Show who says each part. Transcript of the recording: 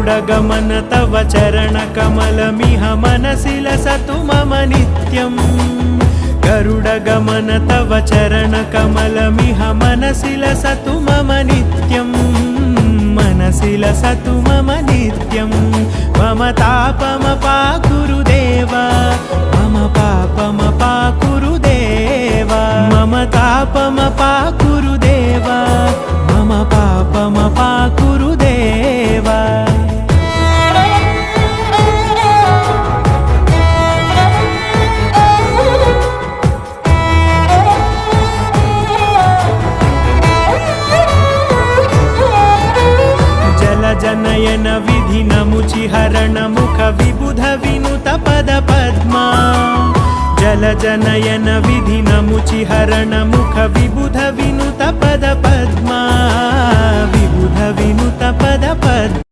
Speaker 1: गरुडगमन तव चरणकमलमिह मनसि लसतु मम नित्यम् गरुडगमन तव चरणकमलमिह मनसि लसतु मम नित्यम् मनसि लसतु मम नित्यम् मम तापमपाकुरु देव मम पापमपाकुरु देव मम तापमपाकुरु देव मम पापमपाकुरु देव जनयन विधिनमुचिहरण मुख विबुध विनुत पद पद्मा जल जनयन विधिनमुचिहरण मुख विबुध विनुत पद पद्मा विबुध विनुत पद पद्मा